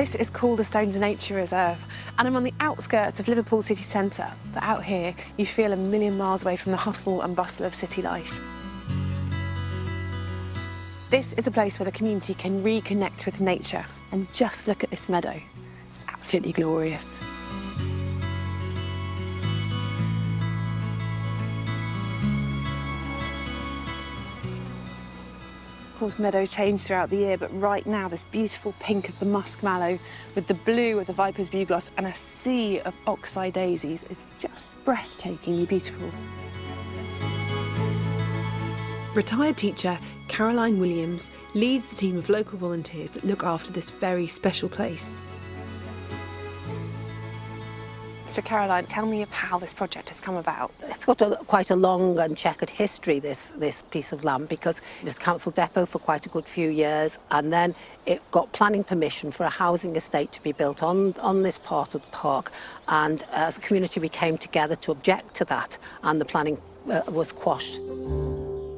This is called a Stones Nature Reserve, and I'm on the outskirts of Liverpool city centre, but out here you feel a million miles away from the hustle and bustle of city life. This is a place where the community can reconnect with nature, and just look at this meadow. It's absolutely glorious. Of course, meadows change throughout the year, but right now this beautiful pink of the muskmallow with the blue of the viper's bugloss and a sea of oxeye daisies is just breathtakingly beautiful. Retired teacher Caroline Williams leads the team of local volunteers that look after this very special place. So Caroline, tell me how this project has come about. It's got quite a long and checkered history, this piece of land, because it was council depot for quite a good few years, and then it got planning permission for a housing estate to be built on this part of the park, and as a community we came together to object to that, and the planning was quashed.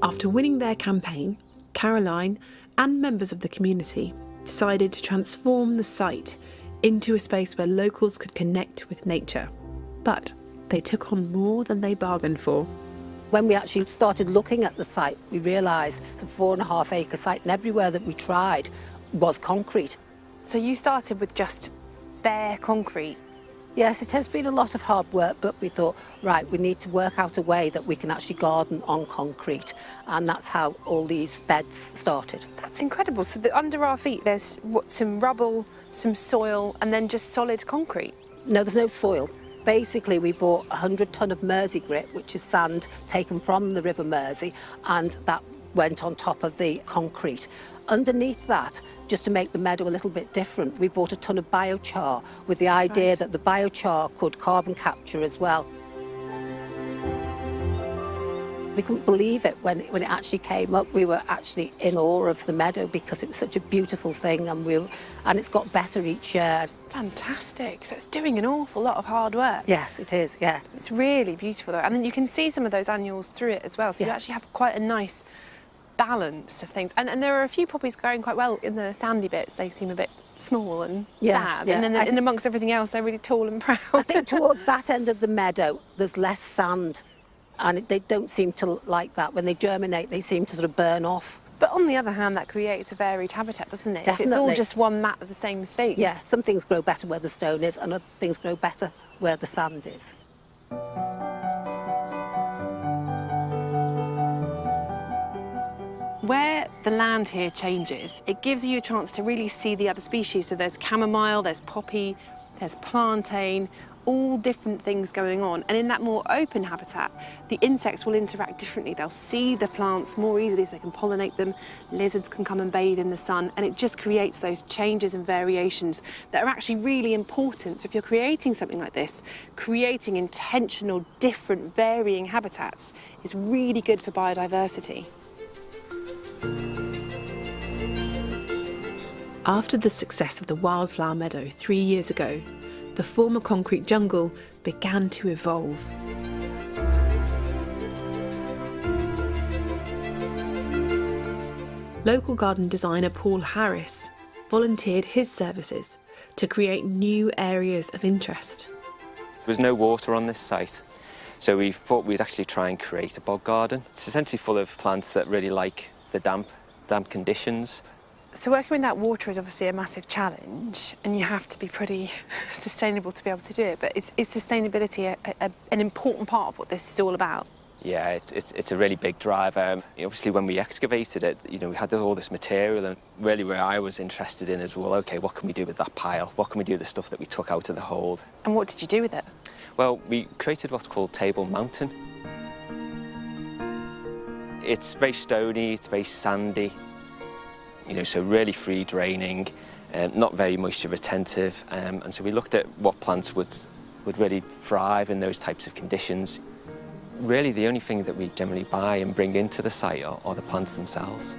After winning their campaign, Caroline and members of the community decided to transform the site into a space where locals could connect with nature. But they took on more than they bargained for. When we actually started looking at the site, we realised it's a 4.5 acre site, and everywhere that we tried was concrete. So you started with just bare concrete? Yes, it has been a lot of hard work, but we thought, right, we need to work out a way that we can actually garden on concrete, and that's how all these beds started. That's incredible. So under our feet there's some rubble, some soil, and then just solid concrete? No, there's no soil. Basically, we bought 100 tonne of Mersey grit, which is sand taken from the River Mersey, and that went on top of the concrete. Underneath that, just to make the meadow a little bit different, we bought a tonne of biochar with the idea that the biochar could carbon capture as well. We couldn't believe it when it actually came up. We were actually in awe of the meadow because it was such a beautiful thing, and it's got better each year. Fantastic. So it's doing an awful lot of hard work. Yes, it is, yeah. It's really beautiful though. And then you can see some of those annuals through it as well. So you actually have quite a nice balance of things. And there are a few poppies going quite well in the sandy bits. They seem a bit small and sad. Yeah. And then in amongst everything else, they're really tall and proud. I think towards that end of the meadow, there's less sand. And they don't seem to like that. When they germinate, they seem to sort of burn off. But on the other hand, that creates a varied habitat, doesn't it? Definitely. If it's all just one mat of the same thing. Yeah, some things grow better where the stone is, and other things grow better where the sand is. Where the land here changes, it gives you a chance to really see the other species. So there's chamomile, there's poppy, there's plantain, all different things going on. And in that more open habitat, the insects will interact differently. They'll see the plants more easily so they can pollinate them. Lizards can come and bathe in the sun, and it just creates those changes and variations that are actually really important. So if you're creating something like this, creating intentional, different, varying habitats is really good for biodiversity. After the success of the wildflower meadow 3 years ago, the former concrete jungle began to evolve. Local garden designer Paul Harris volunteered his services to create new areas of interest. There was no water on this site, so we thought we'd actually try and create a bog garden. It's essentially full of plants that really like the damp conditions. So working without water is obviously a massive challenge, and you have to be pretty sustainable to be able to do it. But is sustainability an important part of what this is all about? Yeah, it's a really big driver. Obviously, when we excavated it, we had all this material, and really where I was interested in is, well, okay, what can we do with that pile? What can we do with the stuff that we took out of the hole? And what did you do with it? Well, we created what's called Table Mountain. It's very stony, it's very sandy. So really free draining, not very moisture retentive, and so we looked at what plants would really thrive in those types of conditions. Really the only thing that we generally buy and bring into the site are the plants themselves.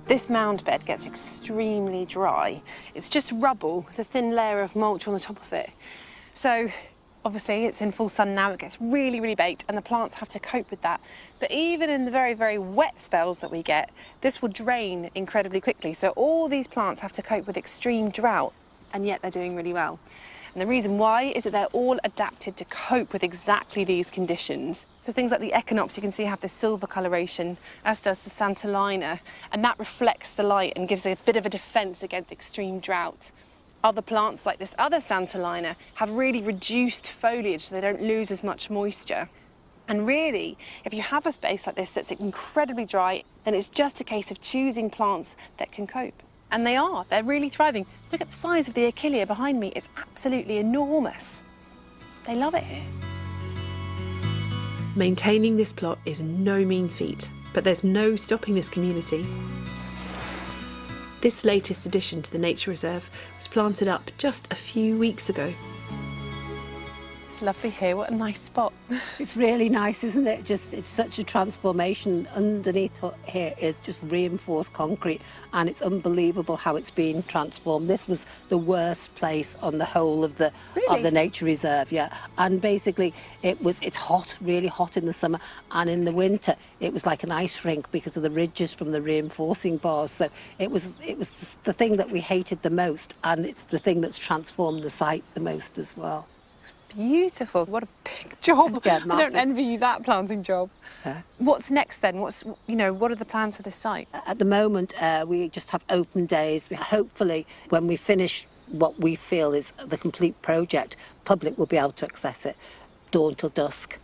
This mound bed gets extremely dry. It's just rubble with a thin layer of mulch on the top of it. So Obviously, it's in full sun now, it gets really, really baked, and the plants have to cope with that. But even in the very, very wet spells that we get, this will drain incredibly quickly. So all these plants have to cope with extreme drought, and yet they're doing really well. And the reason why is that they're all adapted to cope with exactly these conditions. So things like the echinopsis, you can see have this silver coloration, as does the santolina, and that reflects the light and gives a bit of a defense against extreme drought. Other plants, like this other santolina, have really reduced foliage so they don't lose as much moisture. And really, if you have a space like this that's incredibly dry, then it's just a case of choosing plants that can cope. And they are, they're really thriving. Look at the size of the achillea behind me, it's absolutely enormous. They love it here. Maintaining this plot is no mean feat, but there's no stopping this community. This latest addition to the nature reserve was planted up just a few weeks ago. It's lovely here, what a nice spot. It's really nice, isn't it? It's such a transformation. Underneath here is just reinforced concrete, and it's unbelievable how it's been transformed. This was the worst place on the whole of the nature reserve, yeah. And basically, it's hot, really hot in the summer, and in the winter it was like an ice rink because of the ridges from the reinforcing bars. So it was the thing that we hated the most, and it's the thing that's transformed the site the most as well. Beautiful. What a big job. Yeah, I don't envy you that planting job. Yeah. What's next then? What are the plans for this site? At the moment, we just have open days. Hopefully, when we finish what we feel is the complete project, public will be able to access it dawn till dusk,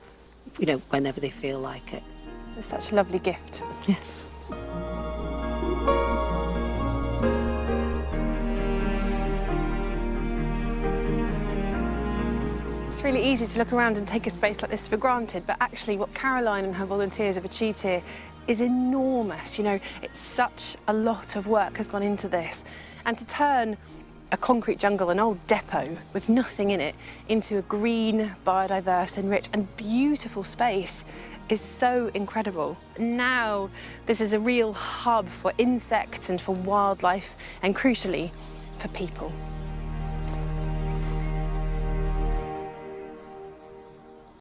whenever they feel like it. It's such a lovely gift. Yes. It's really easy to look around and take a space like this for granted, but actually what Caroline and her volunteers have achieved here is enormous. It's such a lot of work has gone into this. And to turn a concrete jungle, an old depot with nothing in it, into a green, biodiverse, enriched and beautiful space is so incredible. Now this is a real hub for insects and for wildlife and, crucially, for people.